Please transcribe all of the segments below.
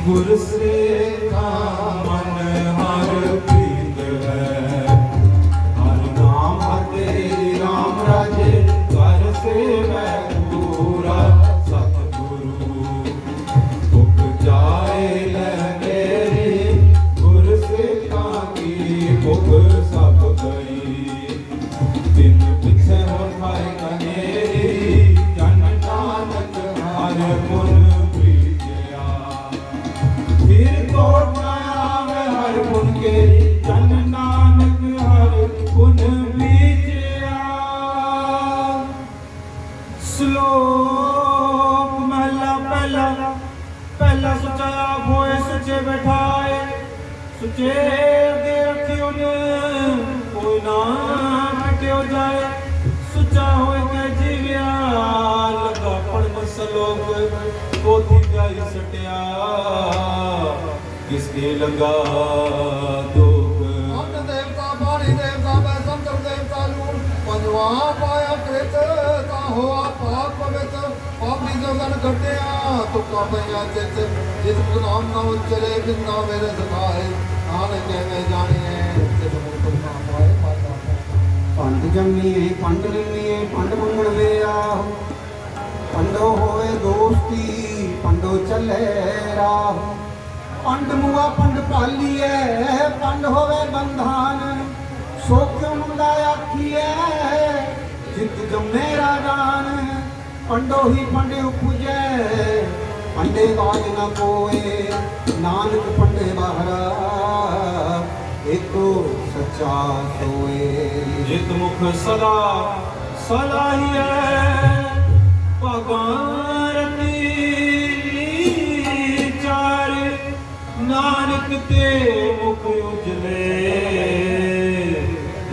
ਗੁਰ ਸੇਖਾ ਮਨ ਹਰ ਪ੍ਰੀਤ ਹੈ, ਹਰ ਨਾਮ ਹਤੇ ਰਾਮ ਰਾਜੇ, ਕਰ ਸੇਵੈ ਪੂਰਾ ਸਤਿਗੁਰੂ, ਭੁਖ ਜਾਏ ਲਹੇਰੀ, ਗੁਰ ਸੇਖਾ ਕੀ ਭੁਖ ਸਭ ਗਈ, ਬਿਨ ਪਿਛੇ ਹੋ ਖਾਏ ਕਨੇਰੀ, ਜਨ ਨਾਨਕ ਹਰ ਗੁਣ ਹਰ ਗੁਣ ਕੇ ਜਨ ਨਾਨਕ ਹਰ ਗੁਣ ਬੀਜਿਆ। ਸ਼ਲੋਕ ਮਹਲਾ ਪਹਿਲਾ। ਪਹਿਲਾ ਸੁਚਾ ਆਪ ਹੋਏ ਸੁਚੇ ਬਿਠਾਏ, ਸੁਚੇ ਅਗੇ ਰੱਖਿਓ ਨੇ ਕੋਈ ਨਾ ਮਿਟਿਓ ਜਾਏ, ਸੁਚਾ ਹੋਏ ਕੇ ਜੀਵਿਆ ਲਗਾ ਪੜਨ ਸ਼ਲੋਕ ਪੋਥੀ ਜਾਈ ਸਟਿਆ, किसके लगा दुख। अन्न देवता पानी देवता वैष्णव देवता लूण, पंजवा पाया कृत ताहो पाप पवित्र, पापी जो गण घटिया तुका पया चित, जिस नाम न उच्चरे बिना मेरे सखाए, नानक में जानिए तिस मुख ना पाए माता। पंड जम्मीए पंड लिमीए पंड मंगण वे आहो, पंडो होए दोस्ती पंडो चले राह, पंड मुआ पंड पालिए पंड होवे बंधान, सो क्यों मुंडा आखिए जित जमे राजान, पंडो ही पंडे उपजे पंडे बाज न कोए, नानक पंडे बहरा एको सच्चा सोए, जित मुख सदा सलाहिए पगारती चार, नानक ते मुख उजले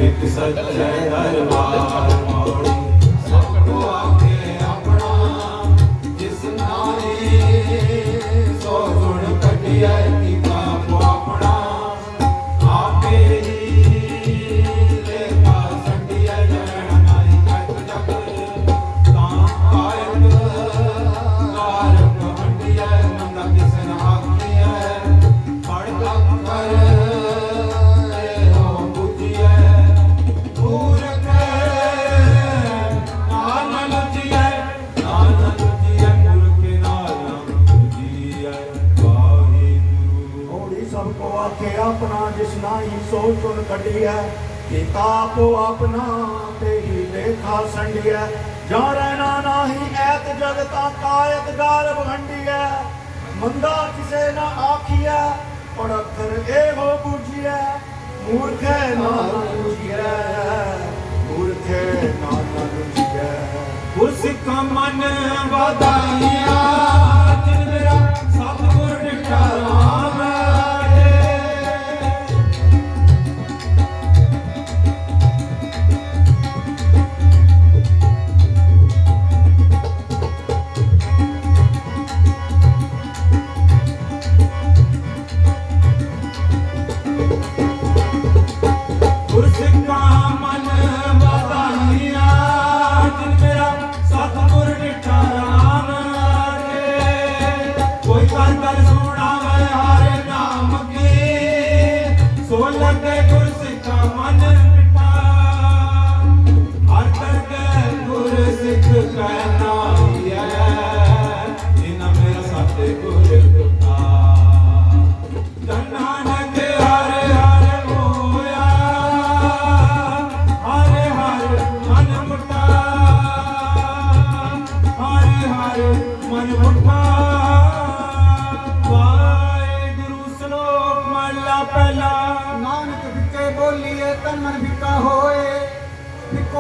एक सच्चे दरबार मौड़ी, सबको आके अपना जिस नारी सो गुण कटिया कीता को अपना, आपे ही लेखा संडिया जरण नाई कत जग, तां कायक कारक हंडिया मंदा किसन आखिया, अपना जिस नाई सो चुन कटिया, किताबो अपना ते ही लेखा संडिया, जा रहना नाही ऐत जगता कायत गारब हंडिया, मंदा किसे ना आखिया पड़खर ए हो बुझिया, मूर्खे ना बुझिया मूर्खे ना बुझिया, उसका मन बधाइया जिन मेरा सतगुर डिठा राम, उसका मन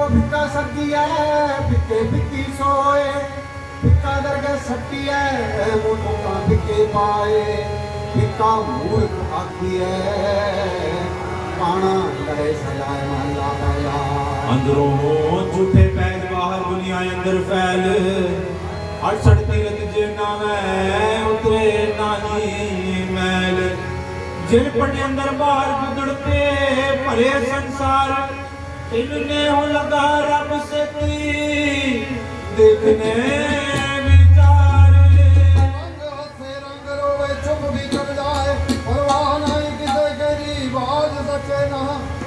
को भिक्का सब्जी है भिक्के भिक्की सोए भिक्का दरगे सट्टी है मुँह का भिक्के पाए भिक्का मूर्ख आखिए पाना लड़े सजाए महला पहला अंदरों झूठे पैर बाहर दुनिया अंदर फैल 68 तीरथ जिना में उतरे नाही मैल जिन पटे अंदर बाहर गुदड़ते भरे संसार इनने हो लगा रब से कोई देखने विचार रंग हंसे रंग रोवे चुप भी कर जाए परवाह नहीं किसे गरीब आज सचे ना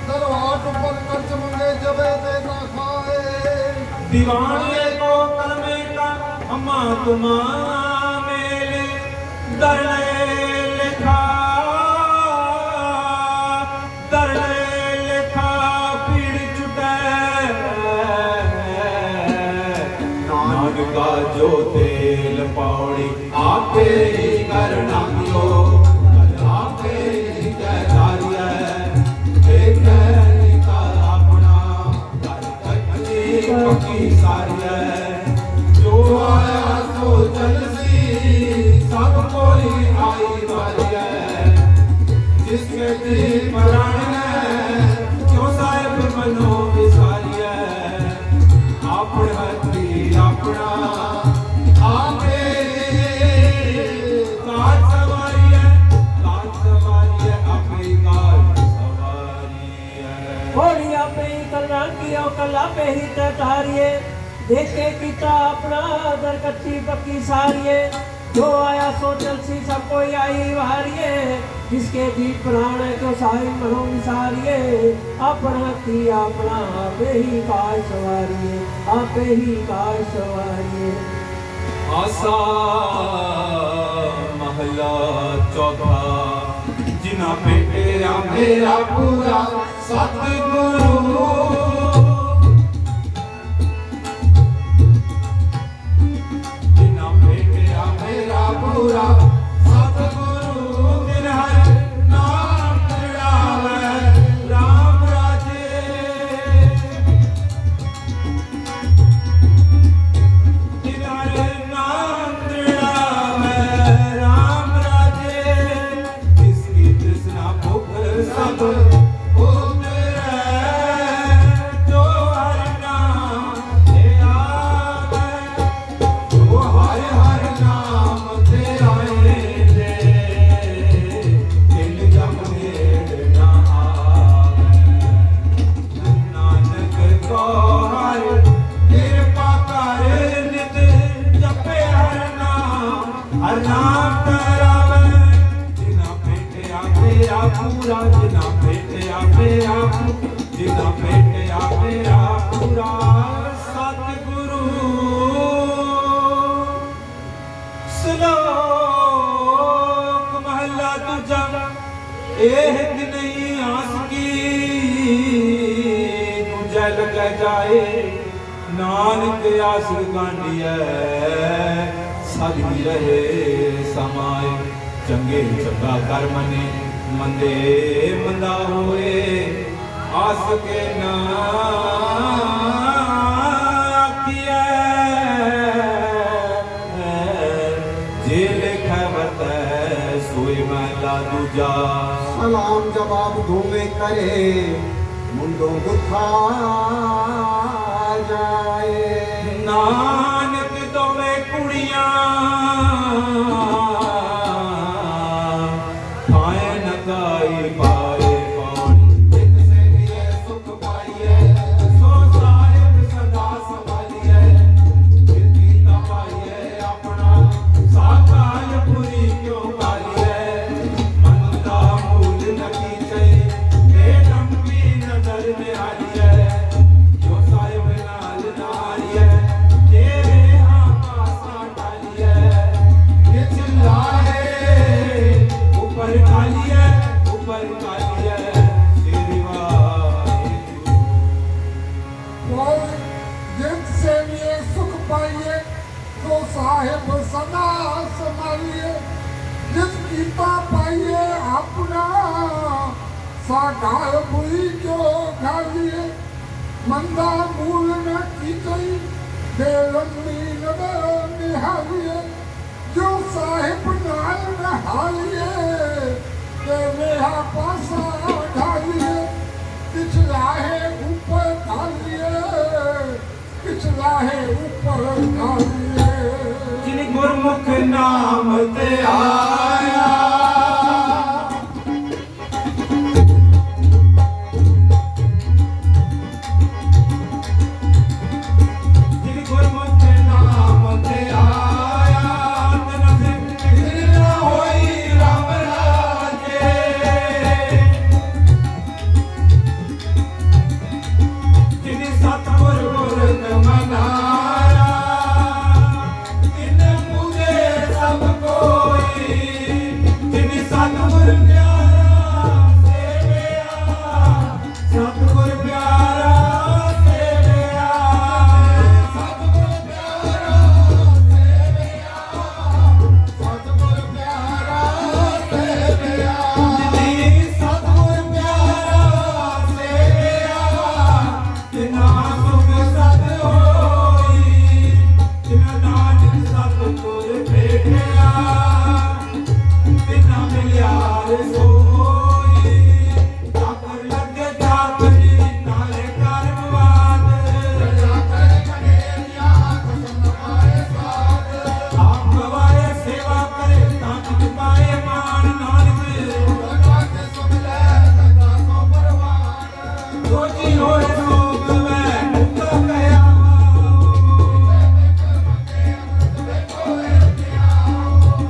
दरवाट ऊपर कर्ज मंगे जबे देता खाए दीवाने को कलमे का अम्मा तुमा मेले दरले लिखा पीड़ चुटे नानक का जो तेल पौड़ी आपे ही करना हो आपे ही जयकारिया पक्की सारी है जो आया सो चलसी सब कोई आई बारी है जिसके दिल मरण है क्यों साहिब मनो विसारी है अपने हथी अपना आपे काज सवारी है अपनी काज सवारी है घोड़िया पे ही कला किया कला पे ही ततारिए देखे किता अपना दर कच्ची पक्की सारिए जो आया सो चलसी सब कोई आई वारिए जिसके जी प्राण है तो साई मनो विसारिए अपना की अपना आपे ही काज सवारिए आपे ही काज सवारिए आसा महला चौथा जिना पे तेरा मेरा पूरा सतगुरु जिना पे तेरा मेरा पूरा सतगुरु दिन हर नाम चढ़ावे राम राजे दिन हर नाम चढ़ावे राम राजे इसकी तृष्णा भूख सब पूरा जिना भेटिया मेरा जिना भेटिया मेरा पूरा सतगुरु श्लोक महला तुझा एक नहीं आस की तुझे लग जाए नानक आस गांडिया सदगी रहे समाए चंगे चंगा कर मने मंदे मंदा होए आस के ना किया जे लिखा बता सोए महला दूजा सलाम जवाब धोवे करे मुंडो गुथा जाए नानक दोवे कुड़ियां गाई पाए पानी एक से भी है सुख पाइए सो साहिब सदा संभालिए कीर्ति ना पाइए अपना साकाल पूरी क्यों पालिए मन का मूल न कीचे बेदम की नजर में आलिए जो साहिब नाल नारिए तेरे आकाशा डालिए ये चिल्लाए ऊपर डालिए ऊपर डालिए तेरी वाहिगुरु और जिनसे भी ये सुख पाइए तो साहिब सदा संभालिए जिस गीता पाइए अपना साकार बुरी क्यों खालिए ਮੰਦਾ ਮੂਲ ਨਾ ਕੀਤਈ ਦੇ ਲੰਮੀ ਨਦਰ ਨਿਹਾਲੀਏ ਜੋ ਸਾਹਿਬ ਨਾਲ ਨਹਾਲੀਏ ਤੇ ਮੇਹਾ ਪਾਸਾ ਢਾਲੀਏ ਪਿਛਲਾ ਹੈ ਉੱਪਰ ਢਾਲੀਏ ਪਿਛਲਾ ਹੈ ਉੱਪਰ ਢਾਲੀਏ ਜਿਨ ਗੁਰਮੁਖ ਨਾਮ ਤੇ ਆਇਆ ਜਿਨ ਗੁਰਮੁਖ ਨਾਮ ਤੇ ਆਇਆ ਤਨ ਫਿਰ ਨਾ ਹੋਈ ਰੱਬ ਰਾਜੇ ਜਿਨ ਸਤਿਗੁਰ ਗੁਰਤ ਮਨਾਇਆ ਤਿਨ ਪੂਜੇ ਸਭ ਕੋਈ ਜਿਨ ਸਤਿਗੁਰ ਪਿਆਰਾ ਸੇਵਿਆ ਸਤਿਗੁਰ ਪਿਆਰਾ ਸੇਵਿਆ ਸਤਿਗੁਰ ਪਿਆਰਾ ਸੇਵਿਆ ਜਿਨੀ ਸਤਿਗੁਰ ਪਿਆਰਾ ਸੇਵਿਆ ਤਿਨਾ ਸੁਖ ਸਤ ਹੋਈ ਤਿਨਾ ਨਾਨਕ ਸਤਿਗੁਰ ਭੇਟਿਆ ਤਿਨਾ ਮਿਲਿਆ ਰਸੋਈ ਚਾਕਰ ਲੱਗੇ ਚਾਕਰੀ ਨਾਲੇ ਕਰਮਵਾਦ ਆਪ ਗਵਾਏ ਸੇਵਾ ਕਰੇ ਤਾਂ ਕਿਤ ਪਾਏ ਮਾਨ ਨਾਨਕ ਸੋਚੀ ਹੋਏ ਸੋਗ ਮੈਂ ਮੁਕਤ ਕਹਿਆ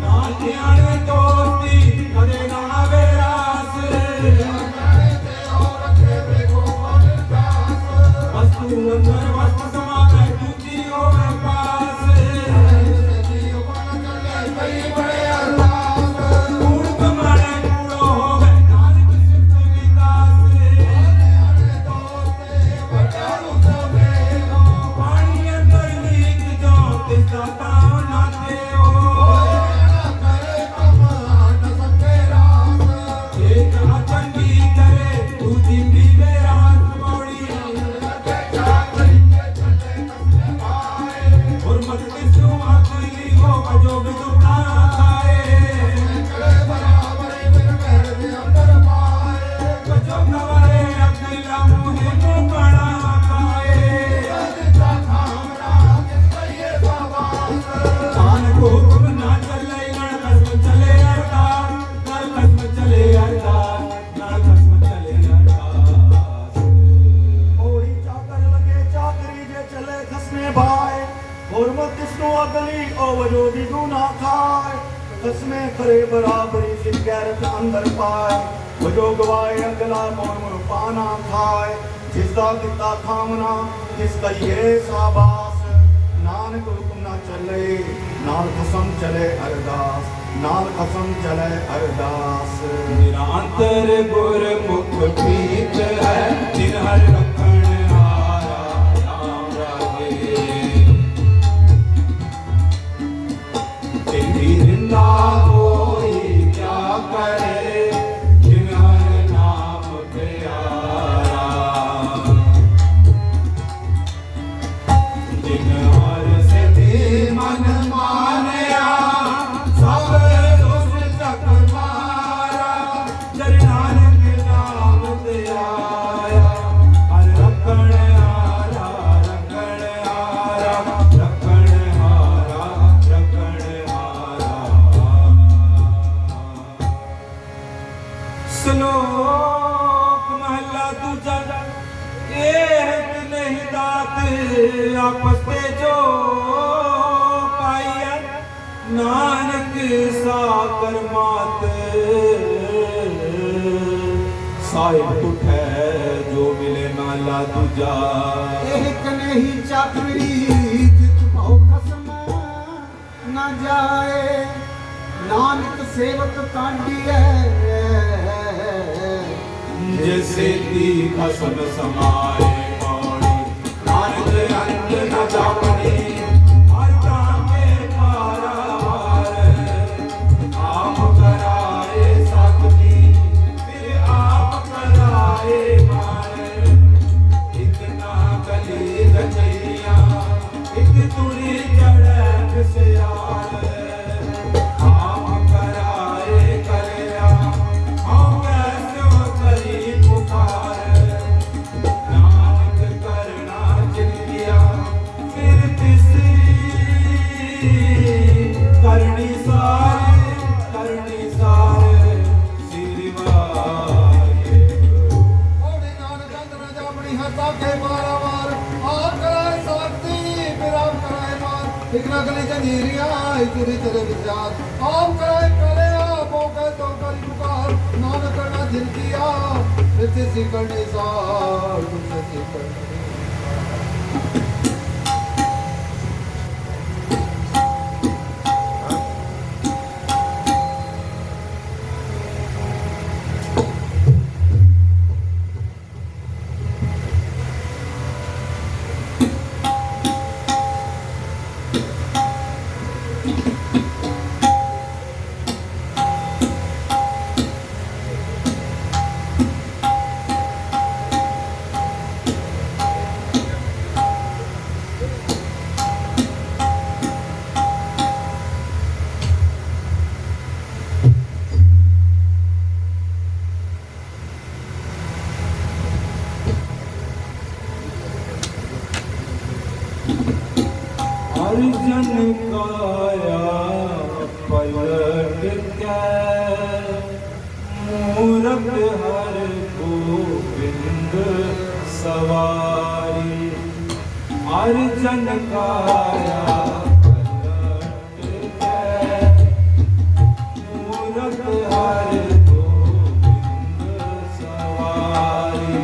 ਨਾ ਧਿਆਣੇ ਦੋਸਤੀ ਕਦੇ ਨਾ ਆਵੇ ਰਾਸ ਵਸਤੂ ਅੰਦਰ ਵਸਤ ਸਮਾਵੇ ਦੂਜੀ ਹੋਵੇ ਪਾਸ ਕੂੜ ਕਮਾਣੇ ਕੂੜੋ ਹੋਵੇ ਨਾਨਕ ਸਿਫਤ ਵਿਕਾਸ ਪਾਣੀ ਅੰਦਰ ਲੀਕ ਜੋ ਤਿਸਾ ਤਾਂ ਨਾਤੇ ਇੱਕ ਚੰਗੀ ਕਰੇ ਦੂਜੀ ਪੀਵੇ ਰਾਤ ਮੋੜੀ ਗੁਰਮਤਿ ਕਿਸੂ ਆਖਰੀ ਹੋ ਅਜੋ ਬਿਦੁਨਾ ਖਾਏ ਬਚੋ ਕਵਾਏ ਅਕਲਾ ਮੁਹਿ ਨੂੰ ਬਣਾ ਖਾਏ ਨਾਨਕ ਹੁਕਮ ਨਾ ਚੱਲੇ ਗਣ ਕਸਮ ਚਲੇ ਅਰਦਾਸ ਗਣ ਕਸਮ ਚਲੇ ਅਰਦਾਸ ਗਣ ਕਸਮ ਚਲੇ ਅਰਦਾਸ ਹੋਈ ਚਾਕਰ ਲਗੇ ਚਾਕਰੀ ਜੇ ਚਲੇ ਖਸਮੇ ਭਾਏ ਗੁਰਮਤਿ ਕਿਸਨੂੰ ਅਗਲੀ ਉਹ ਵਜੋ ਦੀ ਗੁਨਾ ਖਾਏ ਖਸਮੇ ਖਰੇ ਬਰਾਬਰੀ ਸਿਰ ਗੈਰਤ ਅੰਦਰ ਪਾਏ ਵਜੋ ਗਵਾਏ ਅਗਲਾ ਮੋਰ ਮੋਰ ਪਾਣਾ ਖਾਏ ਜਿਸ ਦਾ ਦਿੱਤਾ ਖਾਮਨਾ ਜਿਸ ਕਹੀਏ ਸਾਬਾਸ ਨਾਨਕ ਹੁਕਮ ਨਾ ਚੱਲੇ ਨਾਲ ਖਸਮ ਚਲੇ ਅਰਦਾਸ ਨਾਲ ਖਸਮ ਚਲੇ ਅਰਦਾਸ ਨਿਰੰਤਰ ਗੁਰਮੁਖ ਪ੍ਰੀਤ ਹੈ ਜਿਨ ਹਰਿ ਰਖਣ ਹਾਰਾ ਨਾਮ ਰਾਜੇ ਤੇਰੀ ਰਿੰਦਾ ਕੋਈ ਕਿਆ ਕਰੇ ਜਿਨ ਹਰਿ ਨਾਮ ਪਿਆਰਾ ਜਿਨ ਹਰਿ ਸਿਧਿ ਮਨ ਮਾਨਿਆ ਸਭ ਦੋਸ ਤਕ ਮਾਰਾ ਜਨ ਨਾਨਕ ਨਾਮ ਤੇ ਆਇਆ ਹਰ ਰੱਖਣ ਹਾਰਾ ਰੱਖਣ ਹਾਰਾ ਰੱਖਣ ਹਾਰਾ ਰੱਖਣ ਹਾਰਾ ਸ਼ਲੋਕ ਮਹਲਾ ਦੂਜਾ ਇਹ ਨਹੀਂ ਦਾਤ ਆਪਸ ਤੇ ਜੋ ਪਾਈਐ ਨਾਨਕ ਸਾ ਕਰਮਾਤ ਸਾਹਿਬ ਉਠੈ ਜੋ ਮਿਲੇ ਨਾਲਾ ਦੂਜਾ ਇਹ ਕਨੇਹੀ ਚਾਕਰੀ ਜਿਤ ਭਉ ਖਸਮ ਨਾ ਜਾਏ ਨਾਨਕ ਸੇਵਕ ਕਾਂਡੀਐ ਜਿਸੇ ਦੀ ਖਸਮ ਸਮਾਏ ਪਾਣੀ ਨਾਨਕ ਅੰਤ ਨਾ ਜਾਪਣੀ ਹਰ ਤਾਂਗੇ ਪਾਰਾਵਾਰ ਆਪ ਕਰਾਏ ਸਤਿ ਫਿਰ ਆਪ ਕਰਾਏ ਮਾਰ ਇਕ ਨਾ गली गजरिया एक तुरी चढ़ सियार काम कराए करया हम कैसे करी पुकार नानक करना जिंदगिया फिर तिसी करनी सारे सिरवाए ओढ़ी नानक अंदर जामनी हता के मारावार आप कराए साथी फिर आप कराए मार एक नगली जंजीरिया तुरी तेरे विचार आप कराए करे आप मौके तो करी पुकार नानक करना दिल किया फिर सी करनी सार तुझसे सी करनी अर्जन काया पलट के मूरत हर गोविंद सवारी अर्जन काया पलट के मूरत हर गोविंद सवारी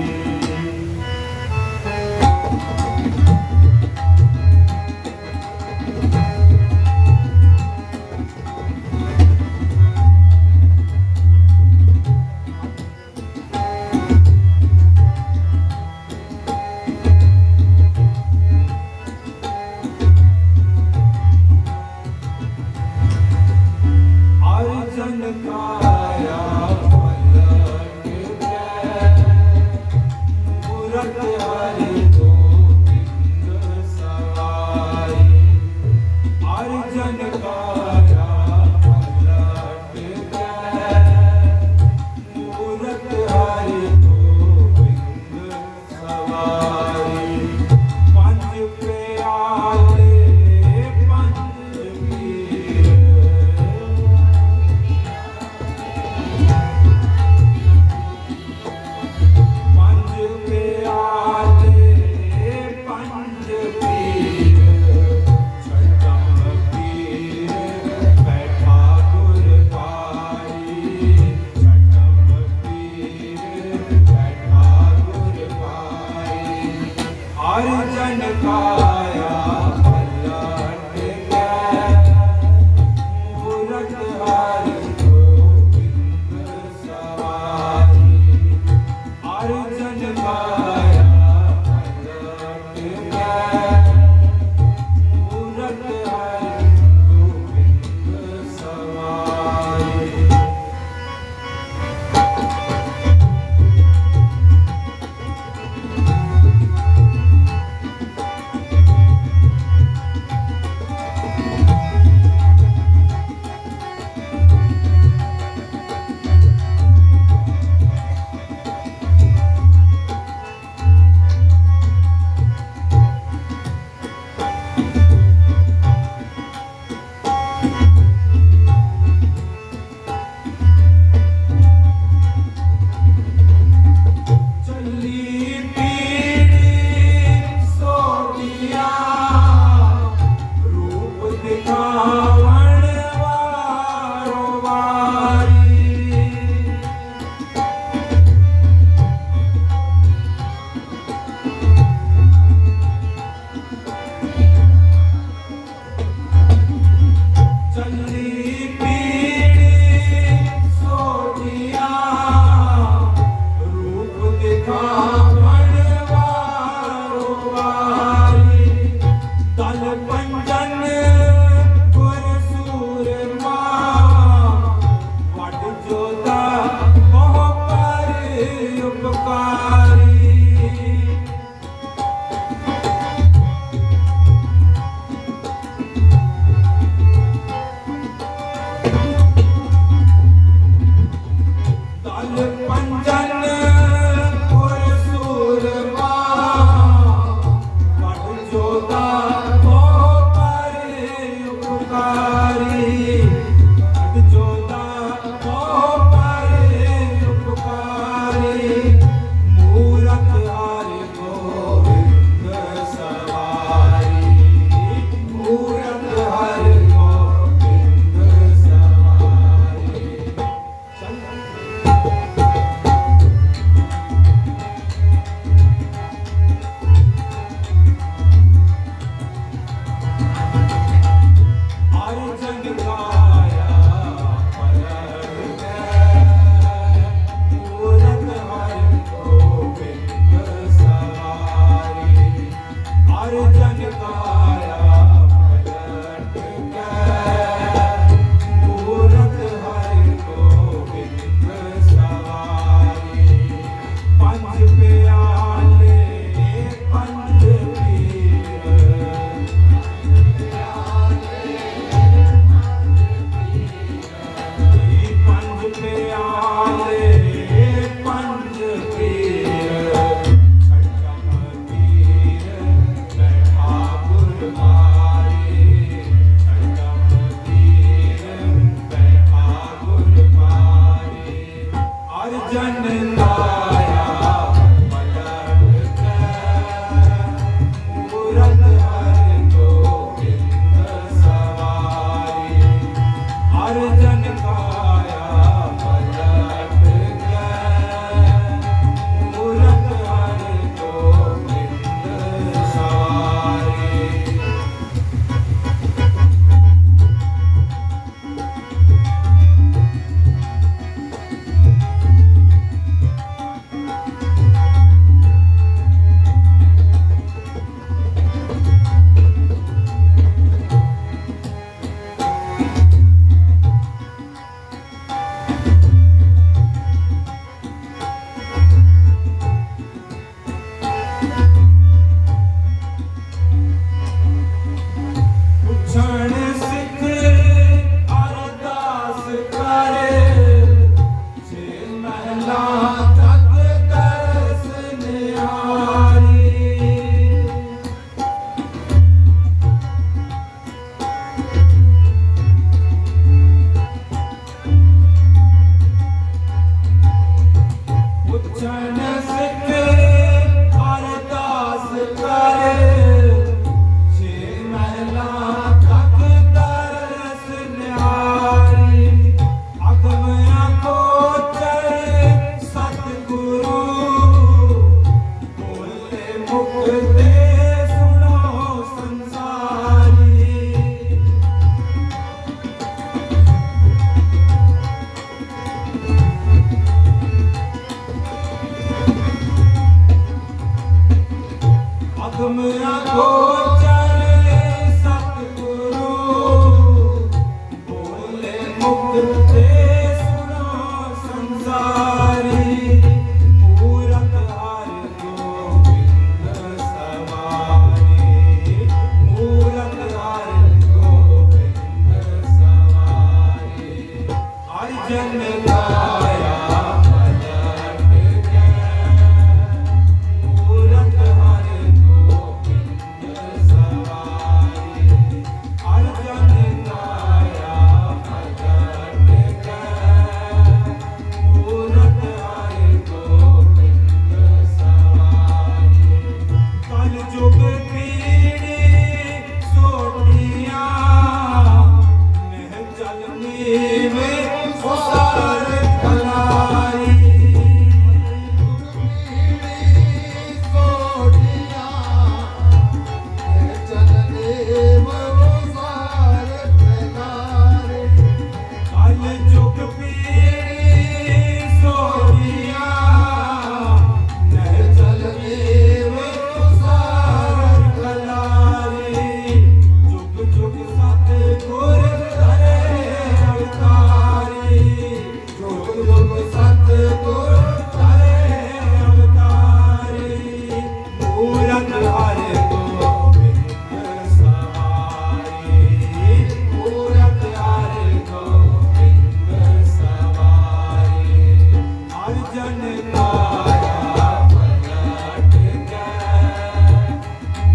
अर्जन काया पलट के मूरत हरि गोविंद सवारी अर्जन काया पलट के मूरत हरि गोविंद सवारी पंज प्याले पंज वीर पंज प्याले पंज पीर छठम पीर बैठा गुर पारी छठम पीर बैठा गुर पारी अर्जन काया पलट के मूरत हरि गोविंद सवारी अर्जन काया पलट के मूरत हरि गोविंद सवारी ਛੇ ਮਹਿਲਾਂ ਤੱਕ ਤਰਸ ਨਿਹਾਰੀ ਅਗਮਿਆਂ ਗੋਚਰ ਸਤਿਗੁਰੂ ਬੋਲੇ ਮੁਖ ਤੇ ਸੁਣੋ ਸੰਸਾਰੀ ਅਗਮਿਆਂ ਗੋਚਰ ਸਤਿਗੁਰੂ ਬੋਲੇ ਮੁਖ ਤੇ ਸੁਣੋ ਸੰਸਾਰੀ ਮੂਰਤ ਹਰਿ ਗੋਬਿੰਦ ਸਵਾਰੀ ਮੂਰਤ ਹਰਿ ਗੋਬਿੰਦ ਸਵਾਰੀ ਅਰਜਨ ਗਾਇਆ ਪਲਟ ਕੇ ਮੂਰਤ ਹਰਿ ਗੋਬਿੰਦ ਸਵਾਰੀ ਅਰਜਨ ਗਾਇਆ ਪਲਟ ਕੇ ਮੂਰਤ ਹਰਿ ਗੋਬਿੰਦ ਸਵਾਰੀ ਕਲ ਜੁਗ ਪੀੜੀ ਸੋਟੀਆਂ ਮਹਿ ਜਲ ਨੀਵੇਂ ਉਸਾਰ ਕਲਾਈ ਕਲ ਜੁਗ ਪੀੜੀ ਸੋਟੀਆਂ ਮਹਿ ਜਲ ਨੀਵੇਂ ਉਸਾਰ ਕਲਾਈ ਜੁਗ ਜੁਗ ਸਤਿਗੁਰ ਧਰੇ ਅਵਤਾਰੀ ਜੁਗ ਜੁਗ ਸਤਿਗੁਰ ਧਰੇ ਅਵਤਾਰੀ ਮੂਰਤ ਹਰਿ ਗੋਬਿੰਦ ਸਵਾਰੀ ਮੂਰਤ ਹਰਿ ਗੋਬਿੰਦ ਸਵਾਰੀ ਅਰਜਨ ਗਾਇਆ ਪਲਟ ਕੇ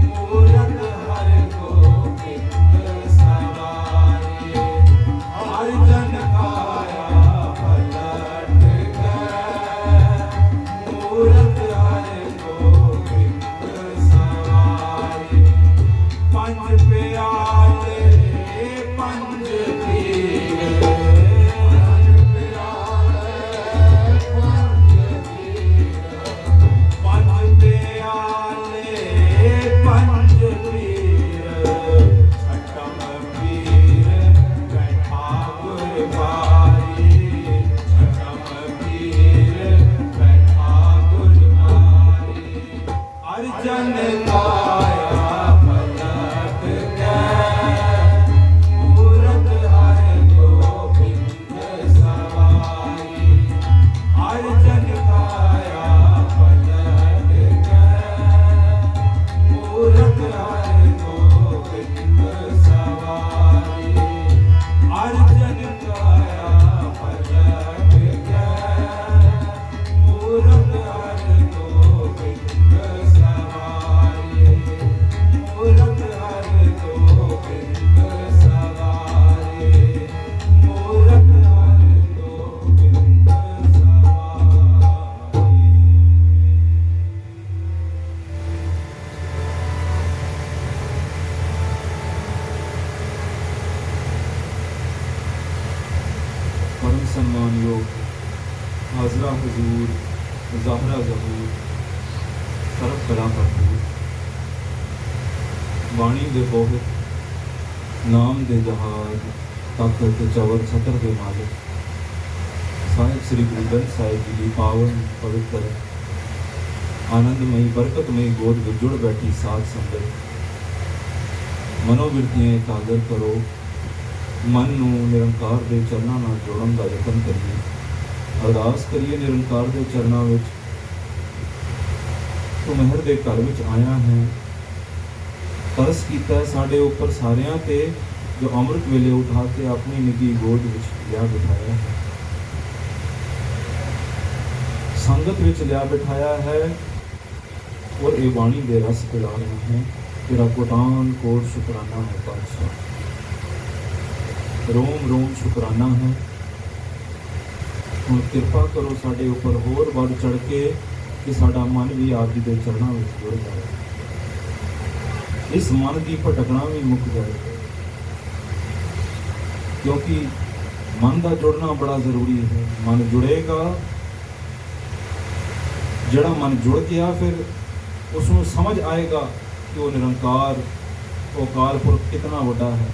ਮੂਰਤ ਹਰਿ ਗੋਬਿੰਦ ਸਵਾਰੀ ਅਰਜਨ ਗਾਇਆ ਪਲਟ ਕੇ ਮੂਰਤ ਹਰਿ ਗੋਬਿੰਦ ਸਵਾਰੀ ਪੰਜ ਪਿਆਰੇ ਪੰਜ ਪੀਰ ਪੰਜ ਪਿਆਰੇ ਪੰਜ ਪੀਰ ਛਟਮ ਪੀਰ ਬੈਠਾ ਗੁਰਬਾਰੀ ਛਟਮ ਪੀਰ ਬੈਠਾ ਗੁਰਬਾਰੀ ਅਰਜਨ ਗਾਇਆ ਪਲਟ ਕੇ ਮੂਰਤ ਹਰਿ ਗੋਬਿੰਦ ਸਵਾਰੀ ਅਰਜਨ ਗਾਇਆ ਪਲਟ ਕੇ ਮੂਰਤ ਹਰਿ ਗੋਬਿੰਦ ਸਵਾਰੀ ਅਰਜਨ ਗਾਇਆ ਪਲਟ ਕੇ ਮੂਰਤ ਹਰਿ ਗੋਬਿੰਦ ਸਵਾਰੀ ਮੂਰਤ ਹਰਿ ਗੋਬਿੰਦ ਸਵਾਰੀ ਮੂਰਤ ਹਰਿ ਗੋਬਿੰਦ ਸਵਾਰੀ परम सम्मान योग हाजरा हुजूर ज़ाहरा ज़हूर सरब कला भरपूर बाणी दे बहुत नाम दे जहाज ताकत दे चवर छतर दे मालिक साहिब श्री गुरु ग्रंथ साहिब जी की पावन पवित्र आनंदमयी बरकतमयी गोद में जुड़ बैठी साध संगत मनोवृत्तियां एकाग्र करो मन ਨੂੰ ਨਿਰੰਕਾਰ ਦੇ ਚਰਨਾਂ ਨਾਲ ਜੋੜਨ ਦਾ ਯਤਨ ਕਰੀਏ ਅਰਦਾਸ ਕਰੀਏ ਨਿਰੰਕਾਰ ਦੇ ਚਰਨਾਂ ਵਿੱਚ ਤੂੰ ਮਿਹਰ ਦੇ ਘਰ ਵਿੱਚ ਆਇਆ ਹੈ ਤਰਸ ਕੀਤਾ ਹੈ ਸਾਡੇ ਉੱਪਰ ਸਾਰਿਆਂ ਤੇ ਜੋ ਅੰਮ੍ਰਿਤ ਵੇਲੇ ਉਠਾ ਕੇ ਆਪਣੀ ਨਿੱਘੀ ਗੋਦ ਵਿੱਚ ਲਿਆ ਬਿਠਾਇਆ ਹੈ ਸੰਗਤ ਵਿੱਚ ਲਿਆ ਬਿਠਾਇਆ ਹੈ ਔਰ ਇਹ ਬਾਣੀ ਦੇ ਰਸ ਪਿਲਾ ਰਿਹਾ ਹੈ ਤੇਰਾ ਕੋਟਾਨ ਕੋਟ ਸ਼ੁਕਰਾਨਾ ਹੈ ਪਾਤਸ਼ਾਹ रोम रोम शुकराना है ਹੁਣ ਕਿਰਪਾ ਕਰੋ ਸਾਡੇ ਉੱਪਰ ਹੋਰ ਵੱਧ ਚੜ ਕੇ ਕਿ ਸਾਡਾ ਮਨ ਵੀ ਆਪ ਜੀ ਦੇ ਚਰਨਾਂ ਵਿੱਚ ਜੁੜ ਜਾਵੇ इस मन की भटकना भी मुक जाए, क्योंकि मन का जुड़ना बड़ा जरूरी है। मन जुड़ेगा, जड़ा मन जुड़ गया फिर उसमें समझ आएगा कि वो निरंकार, वो अकाल पुरख कितना बड़ा है।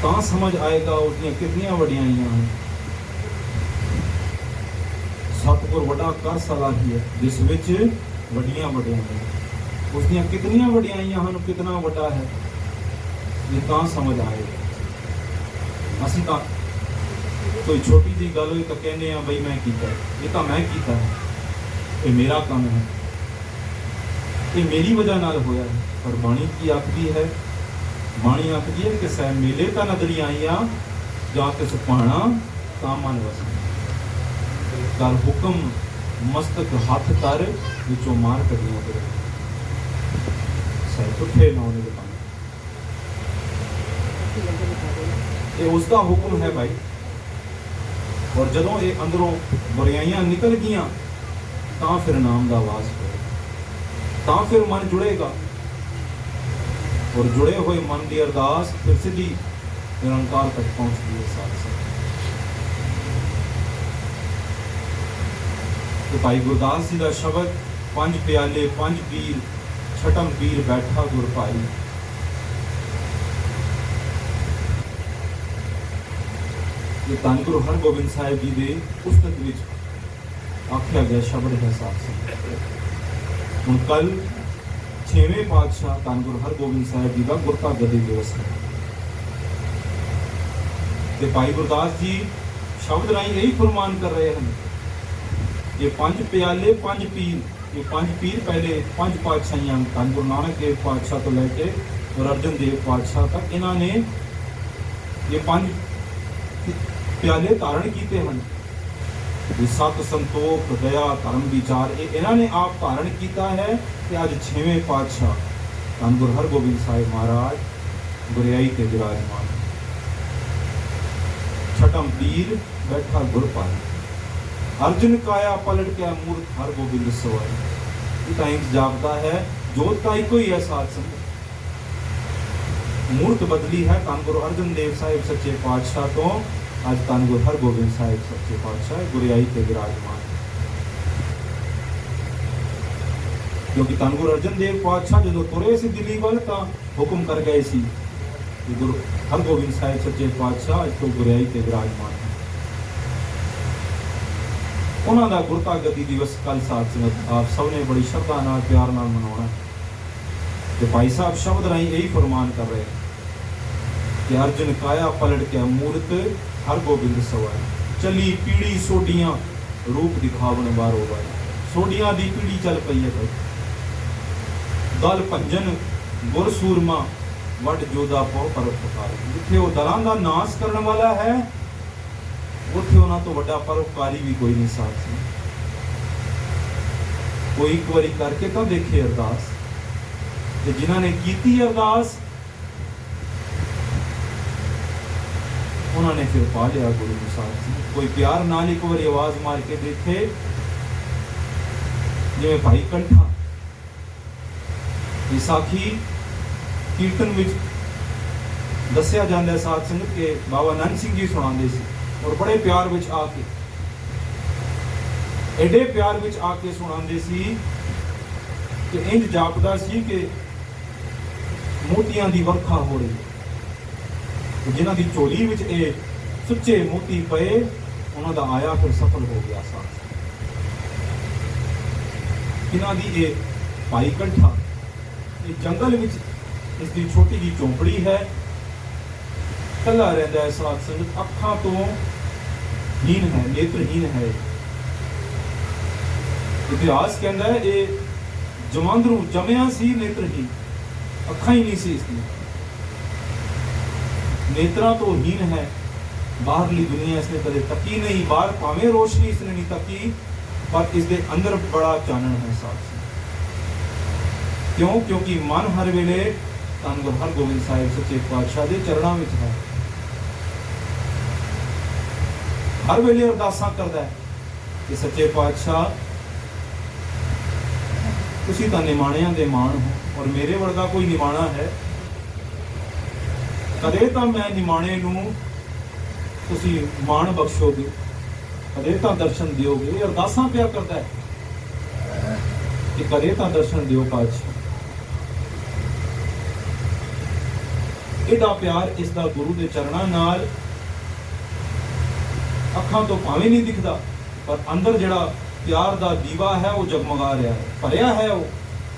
ਤਾਂ समझ आएगा उसदियां कितनियां वडियाइयां हैं। सतगुर वड्डा कर सलाही है जिस विच वड्डियां वडियाइयां, उसदियां कितनियां वडियाइयां हैं, कितना वड्डा है, ये ਤਾਂ समझ आएगा। ਅਸੀਂ ਤਾਂ कोई छोटी जी गल होई तो कहने हैं बई मैं कीता है, ये तो मैं कीता है, ये मेरा काम है, ये मेरी वजह नाल होया है। पर बाणी की आखदी है, बाणी आखदी है कि सै मेले का नदरी आईया जा के सुपाना ता मन वस कर हुक्म मस्तक हाथ कर विचों मार कदियां करे सै उठे ना उन्हें बताना। ये उसका हुक्म है भाई। और जदों ये अंदरों बुराइयां निकल गईयां तां फिर नाम का आवाज होए, तां फिर मन जुड़ेगा। और जुड़े हुए मन की अरदास फिर सीधी निरंकार तक पहुंचती है साथ साथ। तो भाई गुरदास जी का शब्द, पंज प्याले पंज पीर छठम पीर बैठा गुर भाई। ये धन गुरु हरगोबिंद साहिब जी के पुस्तक विच आख्या गया शब्द है साथ साथ। हुण कल 6वें पातशाह धन गुरु हरगोबिंद साहिब जी का गुरता गदी दिवस है। ते भाई गुरदास जी शब्द राही यही फरमान कर रहे हैं, ये पंज प्याले पंज पीर, ये पंज पीर पहले पंज पातशाहियां धन गुरु नानक देव पातशाह तो लेके और अर्जन देव पातशाह तक इन्होंने ये पंज प्याले धारण किए हैं। सत संतोख दया धर्म विचार इन्होंने आप धारण किया है कि अज 6वें पातशाह धन गुरु हरगोबिंद साहिब महाराज गुरियाई के विराजमान, छठम पीर बैठा गुर पाई, अर्जुन काया पलट के मूर्त हरगोबिंद सवाई। ये इंज जापता है जोत का एक ही है साथ संग। मूर्त बदली है धन गुरु अर्जन देव साहिब सच्चे पातशाह तो आज धन गुरु हरगोबिंद साहिब सच्चे पातशाह गुरियाई के विराजमान। क्योंकि धन गुरु अर्जन देव पातशाह जो तुरे से दिल्ली वाल तो हुक्म कर गए सी कि गुरु हरगोबिंद साहिब सच्चे पातशाह आज तो गुरियाई के विराजमान। उन्होंने गुरता गति दिवस कल साथ आप सबने बड़ी श्रद्धा नाल प्यार नाल मनाना। तो भाई साहब शब्द राही यही फरमान कर रहे हैं कि अर्जुन काया पलट के मूर्त हरगोबिंद सवाई, चली पीढ़ी सोडियां रूप दिखावन बारो बाई। सोडियां दी पीढ़ी चल पई है भाई, दल भंजन गुर सूरमा वड जोधा पौ पर पकार। जिथे वो दलां दा नाश करने वाला है उत्थे उन्हां तो वड्डा परोपकारी भी कोई नहीं साथ सी। कोई एक बारी करके तो देखे अरदास, ते जिन्हां ने कीती अरदास उन्होंने फिर पा लिया गुरु के साथ। कोई प्यार नाल एक बार आवाज मार के देखे, जिवें भाई कंठा विसाखी कीर्तन विच दसिया जाता साथ संगत के बाबा नानक सिंह जी सुनाते सी और बड़े प्यार विच आके एडे प्यार विच आके सुनाते सी कि इंज जापदा सी कि मोतियां दी वर्खा हो रही, जिन्हां दी झोली विच ए सुच्चे मोती पए उन्हां दा आया फिर सफल हो गया साथ। इन्हां दी ए भाई कंठा ये जंगल विच इसकी छोटी जी झोंपड़ी है, कला रहता है साथ संगत, अखां तो हीन है, नेत्रहीन है। इतिहास कहता है ये जमांदरू जमया सी नेत्रहीन, अखां ही नहीं सी इसकी, नेत्रा तो हीन है। बाहरली दुनिया इसने कदे तकी नहीं, बाहर भावें रोशनी इसने नहीं तकी, पर इसके अंदर बड़ा चानन है साथ। क्यों? क्योंकि मन हर वेले धन गुरु हरगोबिंद साहिब सच्चे पातशाह के चरणों में है, हर वेले अरदासा करता है कि सच्चे पातशाह ਤੁਸੀਂ ਤਾਂ ਨਿਮਾਣਿਆਂ ਦੇ ਮਾਣ ਹੋ, ਔਰ ਮੇਰੇ ਵਰਗਾ ਕੋਈ ਨਿਮਾਣਾ ਹੈ? ਕਦੇ ਤਾਂ ਮੈਂ ਨਿਮਾਣੇ ਨੂੰ ਤੁਸੀਂ ਮਾਣ ਬਖਸ਼ੋਗੇ, ਕਦੇ ਤਾਂ ਦਰਸ਼ਨ ਦਿਓਗੇ। ਅਰਦਾਸਾਂ ਪਿਆ ਕਰਦਾ ਹੈ ਕਿ ਕਦੇ ਤਾਂ ਦਰਸ਼ਨ ਦਿਓ ਪਾਤਸ਼ਾਹ। ਇਹਦਾ ਪਿਆਰ ਇਸ ਦਾ ਗੁਰੂ ਦੇ ਚਰਨਾਂ ਨਾਲ ਅੱਖਾਂ ਤੋਂ ਭਾਵੇਂ ਨਹੀਂ ਦਿਖਦਾ, ਪਰ ਅੰਦਰ ਜਿਹੜਾ ਪਿਆਰ ਦਾ ਦੀਵਾ ਹੈ ਉਹ ਜਗਮਗਾ ਰਿਹਾ ਹੈ, ਭਰਿਆ ਹੈ ਉਹ।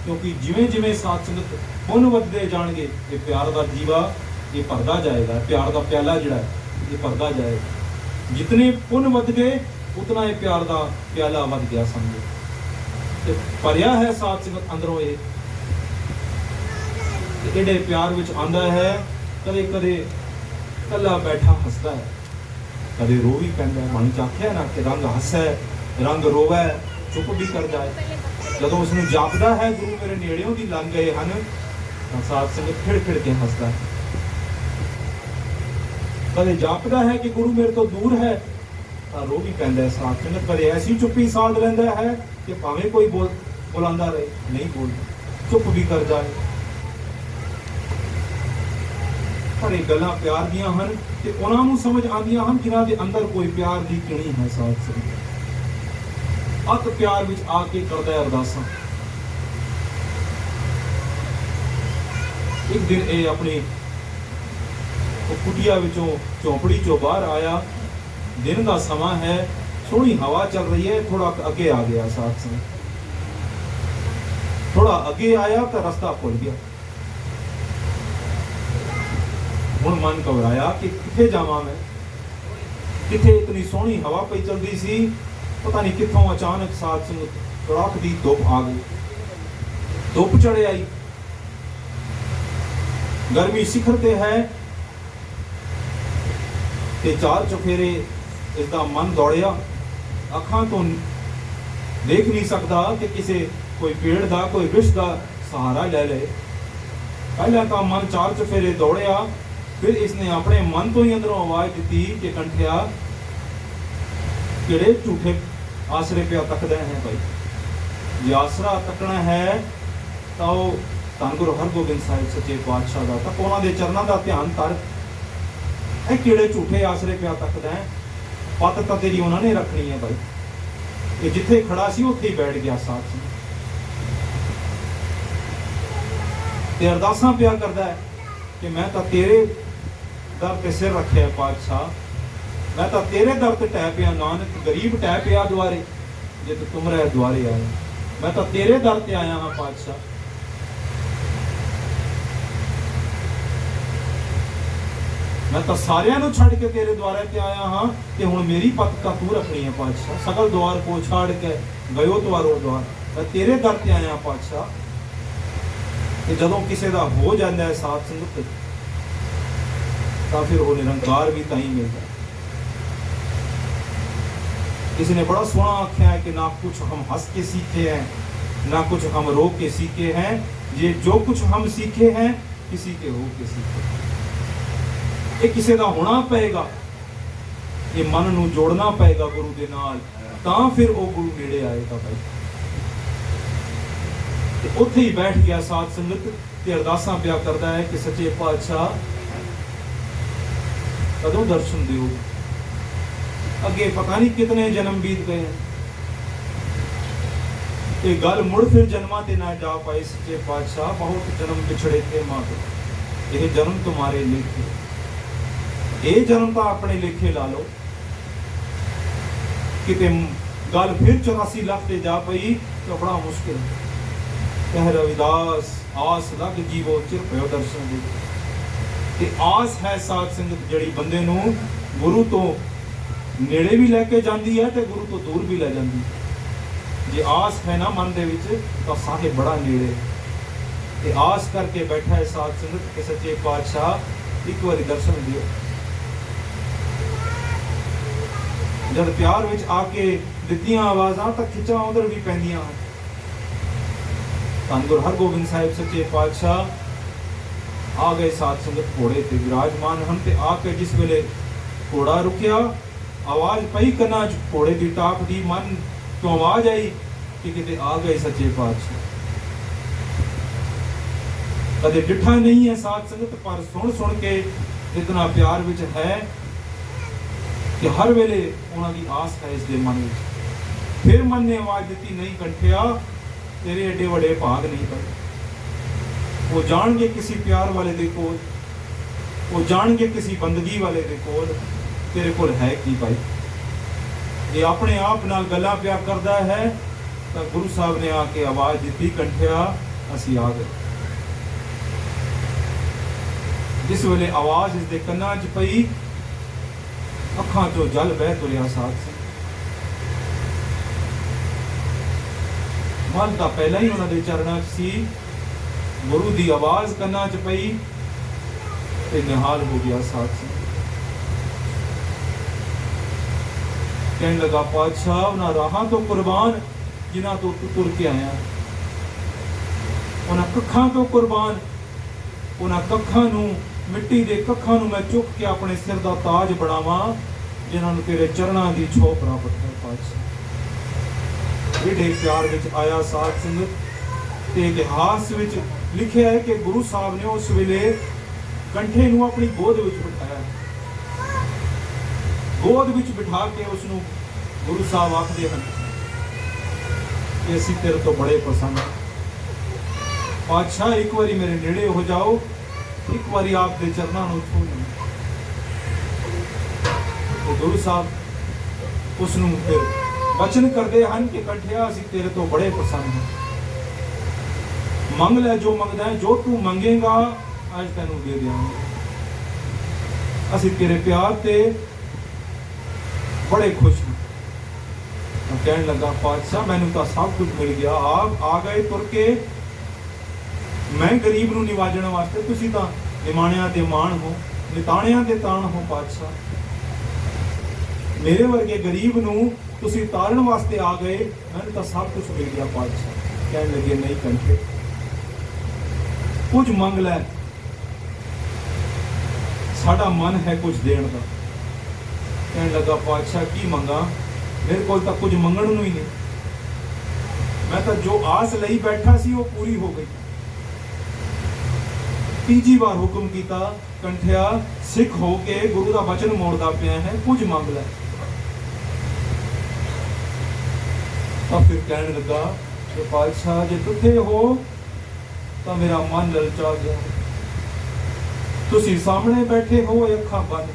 ਕਿਉਂਕਿ ਜਿਵੇਂ ਜਿਵੇਂ ਸਾਧ ਸੰਗਤ ਪੁੰਨ ਵੱਧਦੇ ਜਾਣਗੇ, ਇਹ ਪਿਆਰ ਦਾ ਦੀਵਾ ਇਹ ਭਰਦਾ ਜਾਏਗਾ, ਪਿਆਰ ਦਾ ਪਿਆਲਾ ਜਿਹੜਾ ਹੈ ਇਹ ਭਰਦਾ ਜਾਏਗਾ। ਜਿਤਨੇ ਪੁੰਨ ਵੱਧ ਗਏ ਉਤਨਾ ਇਹ ਪਿਆਰ ਦਾ ਪਿਆਲਾ ਵੱਧ ਗਿਆ ਸਮਝੋ। ਤੇ ਭਰਿਆ ਹੈ ਸਾਧ ਸੰਗਤ ਅੰਦਰੋਂ ਇਹ। ਤੇ ਇਹਦੇ ਪਿਆਰ ਵਿੱਚ ਆਂਦਾ ਹੈ, ਕਦੇ ਕਦੇ ਕੱਲਾ ਬੈਠਾ ਹੱਸਦਾ ਹੈ, ਕਦੇ ਰੋ ਵੀ ਪੈਂਦਾ ਹੈ। ਮਨ ਚ ਆਖਿਆ ਨਾ ਕਿ ਰੰਗ ਹੱਸੈ ਰੰਗ ਰੋਵੈ, ਚੁੱਪ ਵੀ ਕਰ ਜਾਏ। ਜਦੋਂ ਉਸ ਨੂੰ ਜਾਪਦਾ ਹੈ ਗੁਰੂ ਮੇਰੇ ਨੇੜਿਓਂ ਦੀ ਲੰਘ ਗਏ ਹਨ, ਤਾਂ ਸਾਧ ਸੰਗਤ ਖਿੜ ਖਿੜ ਕੇ ਹੱਸਦਾ ਹੈ। ਕਦੇ ਜਾਪਦਾ ਹੈ ਕਿ ਗੁਰੂ ਮੇਰੇ ਤੋਂ ਦੂਰ ਹੈ, ਤਾਂ ਰੋ ਵੀ ਪੈਂਦਾ ਹੈ ਸਾਧ ਸੰਗਤ। ਕਦੇ ਐਸੀ ਚੁੱਪੀ ਸਾਧ ਲੈਂਦਾ ਹੈ ਕਿ ਭਾਵੇਂ ਕੋਈ ਬੁਲਾਉਂਦਾ ਰਹੇ ਨਹੀਂ ਬੋਲਦਾ, ਚੁੱਪ ਵੀ ਕਰ ਜਾਏ। ਪਰ ਇਹ ਗੱਲਾਂ ਪਿਆਰ ਦੀਆਂ ਹਨ ਤੇ ਉਹਨਾਂ ਨੂੰ ਸਮਝ ਆਉਂਦੀਆਂ ਹਨ ਜਿਨ੍ਹਾਂ ਦੇ ਅੰਦਰ ਕੋਈ ਪਿਆਰ ਦੀ ਕਿਣੀ ਹੈ ਸਾਧ ਸੰਗਤ। ਅਤ ਪਿਆਰ ਵਿੱਚ ਆ ਕੇ ਕਰਦਾ ਹੈ ਅਰਦਾਸਾਂ। ਇੱਕ ਦਿਨ ਇਹ ਆਪਣੀ ਕੁਟੀਆ ਵਿੱਚੋਂ ਝੌਂਪੜੀ ਚੋਂ ਬਾਹਰ ਆਇਆ। ਦਿਨ ਦਾ ਸਮਾਂ ਹੈ, ਸੋਹਣੀ ਹਵਾ ਚੱਲ ਰਹੀ ਹੈ। ਥੋੜਾ ਅੱਗੇ ਆ ਗਿਆ ਸਾਧ ਸੰਗਤ, ਥੋੜਾ ਅੱਗੇ ਆਇਆ ਤਾਂ ਰਸਤਾ ਭੁੱਲ ਗਿਆ। ਹੁਣ ਮਨ ਘਬਰਾਇਆ ਕਿ ਕਿੱਥੇ ਜਾਵਾਂ ਮੈਂ, ਕਿੱਥੇ ਇਤਨੀ ਸੋਹਣੀ ਹਵਾ ਪਈ ਚਲਦੀ ਸੀ, ਪਤਾ ਨਹੀਂ ਕਿੱਥੋਂ ਅਚਾਨਕ ਸਾਧ ਸੰਗਤ ਕੜਾਕ ਦੀ ਧੁੱਪ ਆ ਗਈ। ਧੁੱਪ ਚੜ੍ਹ ਆਈ, ਗਰਮੀ ਸਿਖਰ ਤੇ ਹੈ ਤੇ ਚਾਰ ਚੁਫੇਰੇ ਇਸ ਦਾ ਮਨ ਦੌੜਿਆ। ਅੱਖਾਂ ਤੋਂ ਦੇਖ ਨਹੀਂ ਸਕਦਾ ਕਿ ਕਿਸੇ ਕੋਈ ਪੇੜ ਦਾ ਕੋਈ ਵਿਸ਼ ਦਾ ਸਹਾਰਾ ਲੈ ਲਏ। ਪਹਿਲਾਂ ਤਾਂ ਮਨ ਚਾਰ ਚੁਫੇਰੇ ਦੌੜਿਆ, ਫਿਰ ਇਸਨੇ ਆਪਣੇ ਮਨ ਤੋਂ ਹੀ ਅੰਦਰੋਂ ਆਵਾਜ਼ ਦਿੱਤੀ ਕਿ ਕੰਠਿਆ ਕਿਹੜੇ ਝੂਠੇ ਆਸਰੇ ਪਿਆ ਤੱਕਦਾ ਹੈ ਭਾਈ। ਜੇ ਆਸਰਾ ਤੱਕਣਾ ਹੈ ਤਾਂ ਉਹ ਧੰਨ ਗੁਰੂ ਹਰਗੋਬਿੰਦ ਸਾਹਿਬ ਸੱਚੇ ਪਾਤਸ਼ਾਹ ਦਾ, ਤਾਂ ਉਹਨਾਂ ਦੇ ਚਰਨਾਂ ਦਾ ਧਿਆਨ ਕਰ। ਇਹ ਕਿਹੜੇ ਝੂਠੇ ਆਸਰੇ ਪਿਆ ਤੱਕਦਾ ਹੈ? ਪੱਤ ਤਾਂ ਤੇਰੀ ਉਹਨਾਂ ਨੇ ਰੱਖਣੀ ਹੈ ਭਾਈ। ਇਹ ਜਿੱਥੇ ਖੜਾ ਸੀ ਉੱਥੇ ਹੀ ਬੈਠ ਗਿਆ ਸਾਧ ਸੰਗਤ ਤੇ ਅਰਦਾਸਾਂ ਪਿਆ ਕਰਦਾ ਹੈ ਕਿ ਮੈਂ ਤਾਂ ਤੇਰੇ ਦਰ ਤੇ ਸਿਰ ਰੱਖਿਆ ਪਾਤਸ਼ਾਹ, ਮੈਂ ਤਾਂ ਤੇਰੇ ਦਰ ਤੇ ਟਹਿ ਪਿਆ ਨਾਨਕ, ਗਰੀਬ ਟਹਿ ਪਿਆ ਦੁਆਰੇ ਜੇ ਤੂੰ ਤੁਮਰੇ ਦੁਆਰੇ ਆਇਆ। ਮੈਂ ਤਾਂ ਤੇਰੇ ਦਰ ਤੇ ਆਇਆ ਹਾਂ ਪਾਤਸ਼ਾਹ। ਮੈਂ ਤਾਂ ਸਾਰਿਆਂ ਨੂੰ ਛੱਡ ਕੇ ਤੇਰੇ ਦੁਆਰੇ ਤੇ ਆਇਆ ਹਾਂ ਤੇ ਹੁਣ ਮੇਰੀ ਪੱਤ ਤਾਂ ਤੂੰ ਰੱਖਣੀ ਹੈ ਪਾਤਸ਼ਾਹ। ਸਗਲ ਦੁਆਰ ਕੋ ਛਾੜ ਕੇ ਗਇਓ ਤੁਹਾਰੋ ਦੁਆਰ, ਮੈਂ ਤੇਰੇ ਦਰ ਤੇ ਆਇਆ ਪਾਤਸ਼ਾਹ। ਤੇ ਜਦੋਂ ਕਿਸੇ ਦਾ ਹੋ ਜਾਂਦਾ ਹੈ ਸਾਧ ਸੰਗਤ, ਤਾਂ ਫਿਰ ਉਹ ਨਿਰੰਕਾਰ ਵੀ ਤਾਂ ਹੀ ਮਿਲਦਾ। किसी ने बड़ा सोना आख्या है कि ना कुछ हम हंस के सीखे हैं, ना कुछ हम रो के सीखे हैं, ये जो कुछ हम सीखे हैं किसी के हो के सीखे। ये किसी का होना पएगा, ये मन नू जोड़ना पएगा गुरु के नाल, तां फिर वो गुरु नेड़े आएगा भाई। ते उत्थे ही बैठ गया साध संगत ते अरदासां पिया करदा है कि सच्चे पातशाह कदों दर्शन दिओ। अगे पता नहीं कितने जन्म बीत गए, ये गल मुड़ फिर जन्मा ते ना जा पाए। सच्चे पातशाह बहुत जन्म बिछड़े थे मां तो, ये जन्म तुम्हारे लेखे, ये जन्म तो अपने लेखे ला लो। किते गल फिर 84 लाख ते जा पई तो बड़ा मुश्किल। कह रविदास आस लग जीवो चिर पयो दर्शन दे। ते आस है साध संगत जड़ी बंदे नू गुरु तो नेड़े भी लैके जाती है ते गुरु तो दूर भी लै जाती है। जे आस है ना मन दे विच तो साहिब बड़ा नेड़े। ते आस करके बैठा है साध संगत के सच्चे पातशाह एक बार दर्शन दियो। जब प्यार विच आके दित्तियां आवाज़ां तां खिंचां उधर भी पैंदियां। धन गुरु हरगोबिंद साहिब सच्चे पातशाह आ गए साध संगत घोड़े ते विराजमान हम ते आके जिस वेले घोड़ा रुकिया, आवाज पई कना घोड़े की टाप दी, मन तो आवाज आई कि किते आ गए सच्चे पातशाह। कदे डिठा नहीं है साध संगत, पर सुन सुन के इतना प्यार विच है कि हर वेले उन्हां दी आस है इस दे मन विच। फिर मन ने आवाज दी, नहीं कंठिया तेरे एडे बड़े भाग नहीं पए। वो जान के किसी प्यार वाले दे कोल, वो जान के किसी बंदगी वाले दे कोल तेरे कोल है की भाई। ये अपने आप नाल गल्लां प्या करदा है तो गुरु साहब ने आके आवाज दी, कंठिया असी आ गए। जिस वेले आवाज इस दे कन्नां च पई, अखां चों जल बह तुरिया साथ से। मन तो पहला ही उन्होंने चरणा सी, गुरु दी आवाज कन्नां च पई ते निहाल हो गया साथ से। कहने लगा, पातशाह उन्हां राहां तो कुर्बान जिन्हां तो तू तुर के आया, उन्हां कखां तो कुर्बान, उन्हां कखां नूं मिट्टी दे कखां नूं मैं चुक के अपने सिर दा ताज बनावां जिन्हां नूं तेरे चरणां दी छो प्राप्त है। पातशाह एडे प्यार विच आया साध संगत। ते इतिहास विच लिखिया है कि गुरु साहब ने उस वेले कंठे नूं अपनी गोद विच बिठाया, गोद विच बिठा के उसनूं गुरु साहब आखदे हन कि असीं तेरे तो बड़े पसंद हां पातशाह, एक बारी मेरे नेड़े हो जाओ, एक बारी आप दे चरणां नूं छू लो। तो गुरु साहब उसनूं फिर वचन करते हैं कि कंठिया असीं तेरे तो बड़े पसंद हैं, मंग ले जो मंगदा है, जो तू मंगेगा अज तैनूं दे देंगे। असीं तेरे प्यार ते बड़े खुश हैं। कहने लगा, पातशाह मैनूं तो सब कुछ मिल गया, आप आ गए तुर के, मैं गरीब नूं निवाजण वास्ते, तुसीं तां निमाणियां दे माण हो, निताणियां दे ताण हो। पातशाह मेरे वर्गे गरीब नूं तुसीं तारण वास्ते आ गए, मैंने तो सब कुछ मिल गया। पातशाह कहने लगे, नहीं कंठे कुछ मंग लै, साडा मन है कुछ देण दा। कहने लगा, पातशाह की मंगा, मेरे को तो कुछ मंगण नूं ही नहीं, मैं तो जो आस लई बैठा सी वो पूरी हो गई। तीजी बार हुक्म कीता, कंठिया सिख हो के गुरु दा वचन मोड़दा पिया है, कुछ मंग लै। और फिर कहने लगा कि पातशाह जे तुथे हो तो मेरा मन ललचा गया, तुसी सामने बैठे हो, अखां बंद,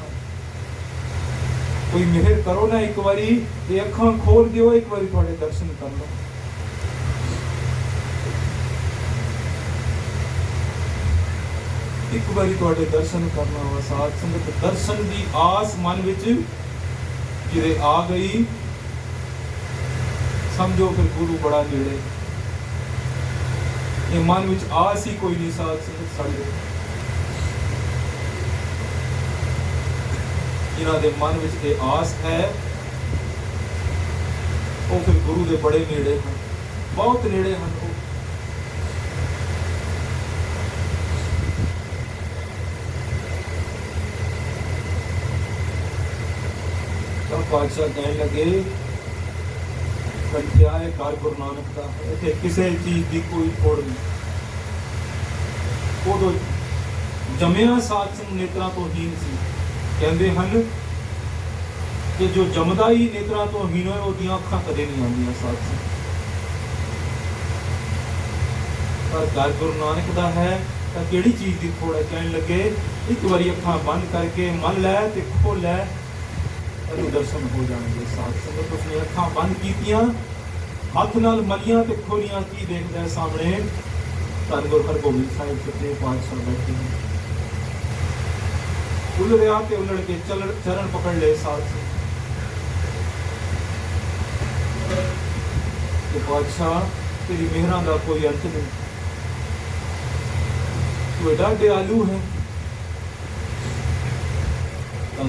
कोई मेहर करो ना, एक बारी ये अखां खोल दियो, एक बारी थोड़े दर्शन कर लो। एक बारी थोड़े दर्शन करना वा साध संगत। दर्शन की आस मन विच जिदे आ गई, समझो फिर गुरु बड़ा नेड़े। ये मन विच आस ही कोई नहीं साध संगत साडे, जिन्हां दे मन विच ये आस है वो फिर गुरु दे बड़े नेड़े हैं, बहुत नेड़े हैं वो। तब पातशाह कहने लगे, कंठिया है घर गुरु नानक का, इत्थे किसी चीज की कोई थोड़ नहीं। वो तो जमिया साध संग नेत्रा तो हीन सी, कहते हैं कि जो जमदा ही नेत्रा तो हीन होए ओदियां अखां कदे नहीं आंदियां साध संग। पर घर गुरु नानक दा है तो किहड़ी चीज की थोड़ है। कहने लगे, एक बारी अखां बंद करके मन लै ते खोल लै, दर्शन हो जाएंगे। साथ संगत उसने अखां बंद कीतियां, हाथ नाल मलियां ते खोलियां, की देखदा है सामने धन गुरु हरगोबिंद साहिब सच्चे पातशाह बैठे हैं। उलड़िया ते उलड़ के चरण पकड़ ले साथ से। तो पातशाह तेरी मेहरां दा कोई अंत नहीं, तू एडा दयालु है।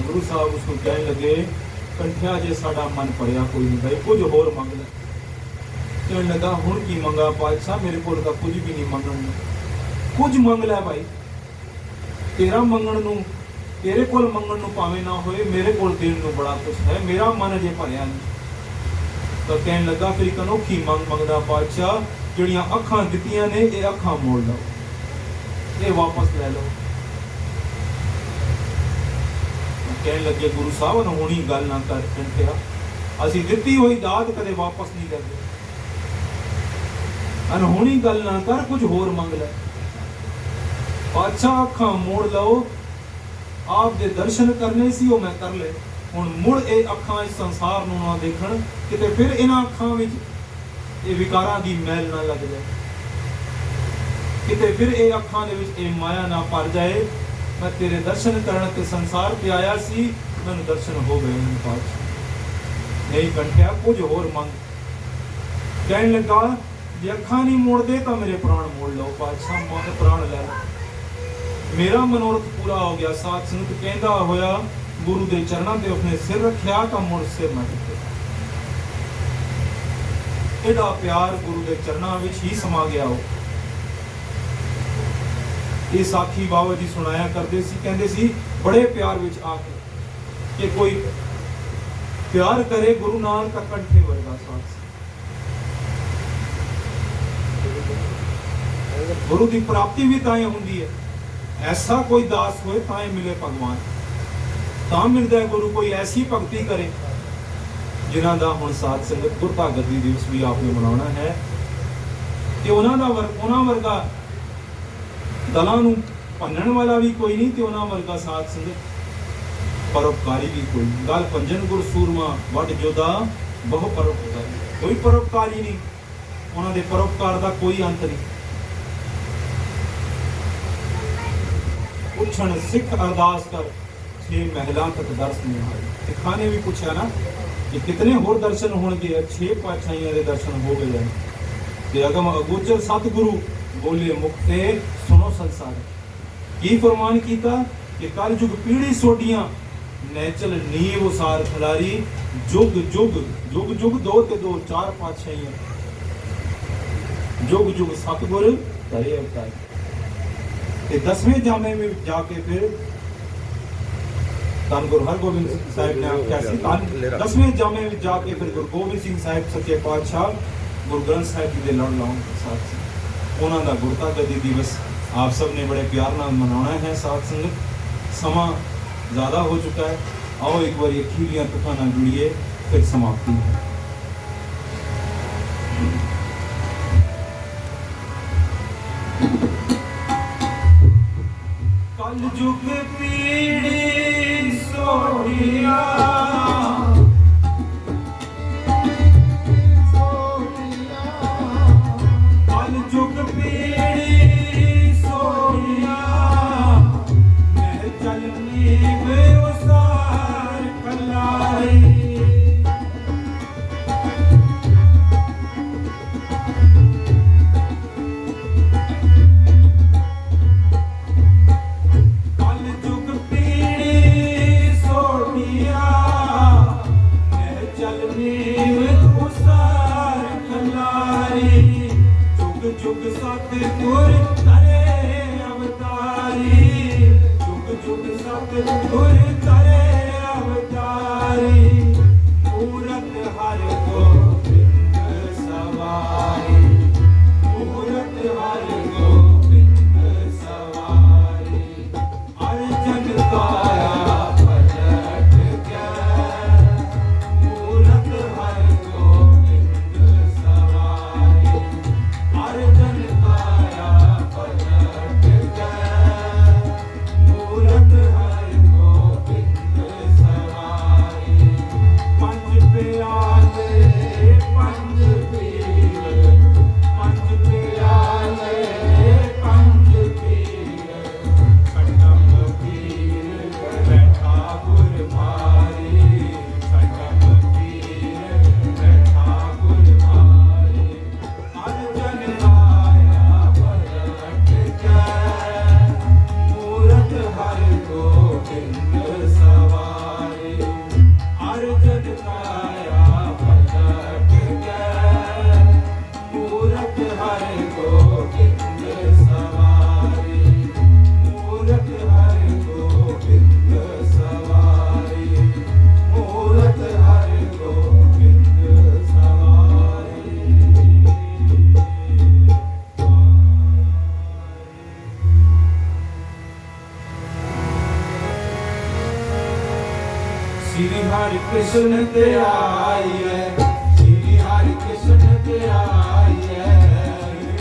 गुरु साहब उसको कहने लगे, कंठिया जे साडा मन पड़िया कोई नहीं भाई, कुछ होर मंग ले। कहने लगा, हुण की मंगा पातशाह, मेरे कोल तां कुछ भी नहीं मंगण नूं, कुछ मंग लै भाई, तेरा मंगण नूं, तेरे कोल मंगण नूं भावें ना होए, मेरे कोल देण नूं बड़ा कुछ है, मेरा मन अजे भरिया नहीं। तो कहने लगा, फिर एक अनोखी मंग मंगदा पातशाह, जिहड़ियां अखां दित्तियां ने ये अखां मोड़ लओ। ये वापस ले लो। कहने लगे गुरु साहब अनहोनी गल ना कर कंठिया, असी दिती हुई दात कदे वापस नहीं लेंदे, अनहोनी गल ना कर, कुछ होर मंग ले। पातशाह अखां मोड़ लो, आप दे दर्शन करने सी वो मैं कर ले, हुण मुड़ ए अखां इस संसार नूं ना देखण, किते फिर इन्हां अखां विच ये विकारां दी मैल ना लग जाए, किते फिर ये अखां दे विच ये माया ना भर जाए। मैं तेरे दर्शन करन ते संसार पे आया सी, मैनूं दर्शन हो गए हैं पातशाह। नहीं कंठिया कुछ होर मंग। कहने लगा जे अखां नहीं मोड़दे तो मेरे प्राण मोड़ लो पातशाह, मौत प्राण ले लो। मेरा मनोरथ पूरा हो गया। साथ संगत कहंदा होया गुरु दे चरणों ते उसने सिर रखिया तो मुड़ सिर ना टिके। एडा प्यार गुरु दे चरणों विच ही समा गया हो। ये साखी बाबा जी सुनाया करते सी, कहते सी बड़े प्यार विच आके कि कोई प्यार करे गुरु नानक का कंठे वर्गा साथ। गुरु की प्राप्ति भी ताए होंदी है, ऐसा कोई दास होए ताए मिले भगवान, ता मिलता है गुरु। कोई ऐसी भक्ति करे जिन्हां दा हुण साथ संगत गुरता गद्दी दिवस भी आपने मनाना है कि उन्हां वर्गा दलां नूं भन्नण वाला भी कोई नहीं ते उन्हां वर्गा साथ संगत परोपकारी भी कोई नहीं। गल पंजन गुर सूरमा वड जोधा बहु परोपकारी, कोई परोपकारी नहीं, उन्हां दे परोपकार दा कोई अंत नहीं। पुछण सिख अरदास कर 6 महलां तक दर्श नहीं आए। सिखां ने भी पूछा ना कि कितने होर दर्शन होणगे, 6 पातशाहियां दे दर्शन हो गए हैं। ते अगम अगोचर सतगुरु बोले मुक्ते सुनो संसार। की फरमान कीता कि कल जुग पीढ़ी सोडियां नैचल नीव उसार खलारी, जुग जुग जुग जुग 2 ते 2 4 पातशाहियां, जुग जुग सतगुर करे अवतार। ते 10वें जामे में जाके फिर धन गुरु हरगोबिंद साहिब ने आख्या सी, 10वें जामे में जाके फिर गुरु गोबिंद सिंह साहिब सच्चे पातशाह गुरु ग्रंथ साहिब जी दे लड़ लाउण साथ उन्हां दा गुरता गद्दी दिवस आप सब ने बड़े प्यार नाल मनाना है। साथ संगत समा ज़्यादा हो चुका है, आओ एक बार अखीरियां तुखां नाल जुड़िए फिर समाप्ति है। कल जुग पीढ़ी सोडिया, कल जुग पीढ़ी सोडिया, मैं चलनी में उसार कलाई। जुग सतगुर करे अवतारी, जुग जुग सतगुर करे अवतारी, मूरत हर गोबिंद सवारी, मूरत हर गोबिंद सवारी। अर्जन काया पलट गया, मूरत हर गोबिंद सवारी। अर्जन काया हरि कृष्ण ते आई है, श्री हरि कृष्ण ते आई है,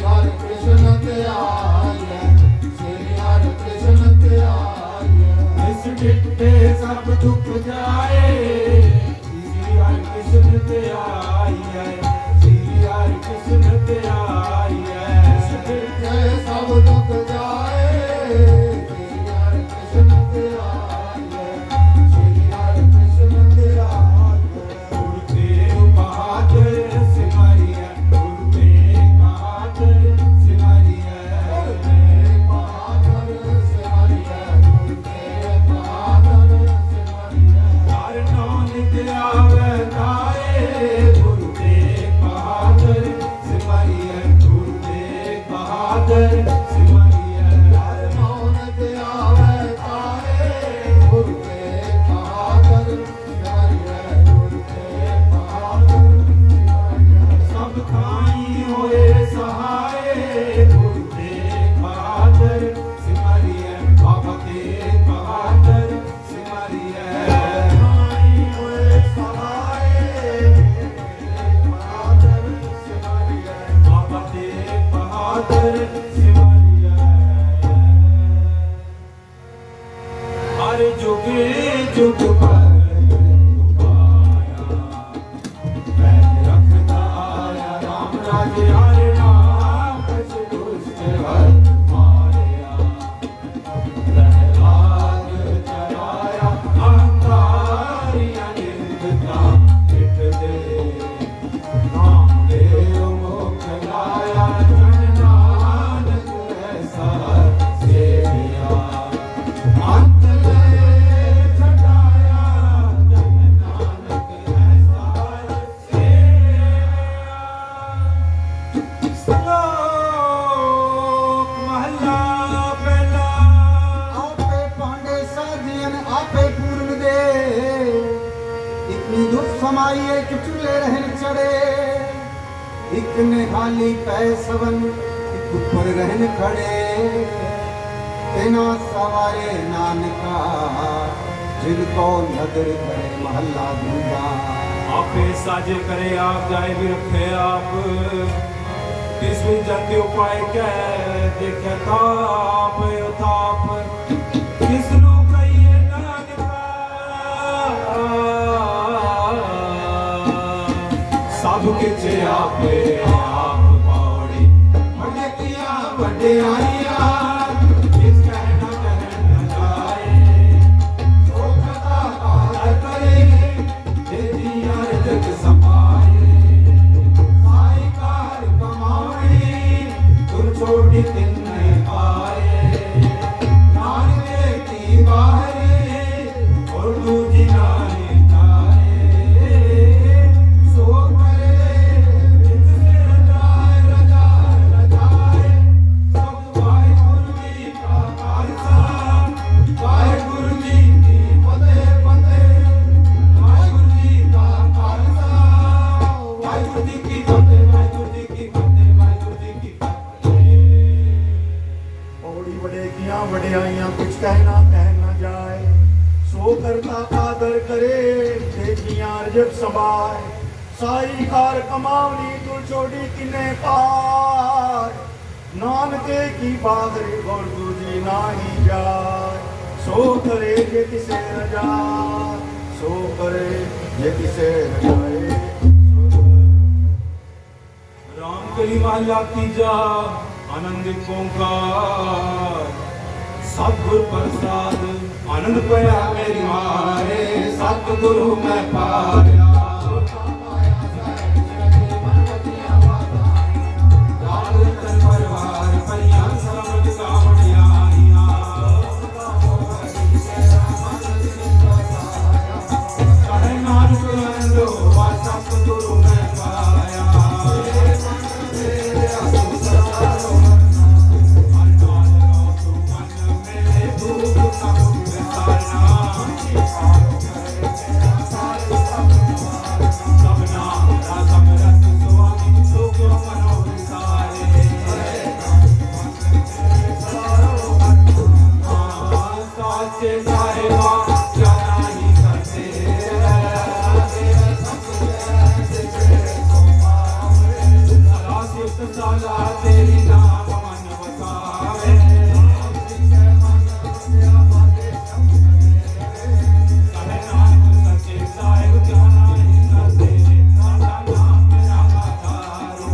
हरे कृष्ण ते आई है, श्री हरे कृष्ण ते आई है। इस डिठे सब दुख जाए, श्री हरि कृष्ण ते आई है, श्री हरि कृष्ण ते आई है। जय सब दुख जाए, श्री हरे कृष्ण ते आई है, श्री हरे कृष्ण ते आई है। गुरुदेव बहादुर सिमरिया, गुरुदेव बहादुर सिमरिया, गुरुदेव बहादुर सिमरिया, गुरुदेव बहादुर सिमरिया। हर नानक आवे तारे, गुरुदेव बहादुर सिमरिया, गुरुदेव बहादुर सिमरिया। हर नानक आवे तारे, गुरुदेव बहादुर सिमरिया, गुरुदेव बहादुर सिमरिया। सब खाई होए सहाय, गुरुदेव बहादुर सिमरिया, बाबा तेग बहादुर सिमरिया। आई हुए सहाय, बहादुर सिमरिया। बाबा तेग बहादुर सिमरिया। हर जुगे जुग भगत पाया, पैर रखता आया राम राज हर नाम, कछ दुष्ट हर मारया। प्रहलाद चराया अहंकारी अनिंदता, मिट दे नाम देव मोक्ष लाया, जन नानक ऐसा सेविया। अंत ले छटाया, जन नानक ऐसा सेविया। श्लोक महला पहला। आपे पांडे साजियन आपे पूर्ण दे, इतनी दुख समाई एक चूल्हे रहन चढ़े, एक निहाली पै सवन एक ऊपर रहन खड़े, तेना सवारे नानका जिनको नदर करे महला दूंगा। आपे साजे करे आप, जाए भी रखे आप, किसमें जाते उपाय क्या देखे ताप उताप, किसनु कहिए नानका। सब किछ आपे आप पौड़ी, बड़े किया बड़े आइया, किस कहना कहना जाए, सो कथा काल करे, तेरी अर्जक समाए, साई कार कमाई, तुर छोड़ी तिन्ने पाए, नानके की बाहरी, और दूजी नानी तारे, सो करे, जिससे रजाए रजाए रजाए, सब वाहिगुरु जी का खालसा, वाहिगुरु जी की फतेह फतेह, वाहिगुरु जी का खालसा, वाहिगुरु जी की फतेह, वाहिगुरु जी की फतेह, वाहिगुरु जी की फतेह। पौड़ी बड़ेगियां वड्याइयां कुछ कहना कह न जाए, सो करता आदर करे, देखियां अर्जक संभाए, साई कार कमावनी तू छोड़ी किने पार, नानके की बाहरी और दूजी नाही जाए, सो करे ये किसे न जाए, सो करे ये किसे न जाए। राम कली महला तीजा, आनंद ओंकार, सतगुर प्रसाद आनंद पया मेरी मारे, सतगुरु मैं पाया। लाल रतन परिवार परिया, समझ कामड़ियाइया, साढ़े नानक आनंदो, वासा सतगुरु मैं पाया। Thank you. ਤੇਰੀ ਨਾਮ ਮਨ ਵਸਾਵੇ ਕਹੇ ਨਾਨਕ ਸੱਚੇ ਸਾਹਿਬ ਜਾਣਾ ਹੀ ਕਰਦੇ ਸਾਡਾ ਨਾਮ ਮੇਰਾ ਆਧਾਰੋ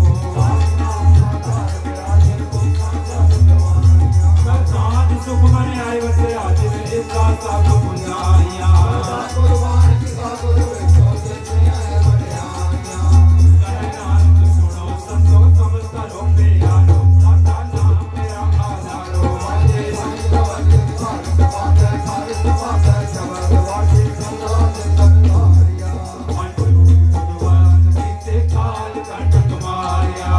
ਸਾਧ ਸੁਖ ਮਨ ਆਏ ਵਸੇ ਅੱਜ ਮੇਰੇ ਸਾ ਸਭ ਪੁਨਾਈਆਂ ਕਹੇ ਨਾਨਕ ਸੁਣੋ ਸੰਤੋ ਸਮਸਤ ਲੋਕੇ ਆਰੋ ਸਾਡਾ ਨਾਮ ਮੇਰਾ ਆਧਾਰੋ ਮਨ ਗੁਰੂ ਭਗਵਾਨ ਕੀਤੇ ਕਾਲ ਕੰਟਕ ਮਾਰਿਆ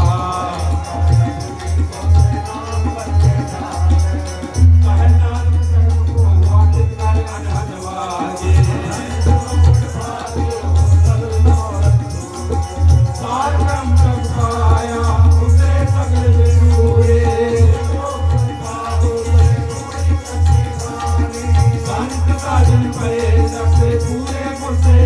ਕਹੇ ਨਾਨਕ ਸਰਬ ਕੋ ਵਾਚਿਤ ਕਰ ਅਨਹਦ ਵਾਜੇ ਸਾਰ ਬ੍ਰਹਮ ਪ੍ਰਭ ਪਾਇਆ ਉਤਰੇ ਸਗਲ ਵਿਸੂਰੇ ਸੰਤ ਸਾਜਨ ਪਏ ਸਭੇ ਪੂਰੇ ਗੁਰਸੇ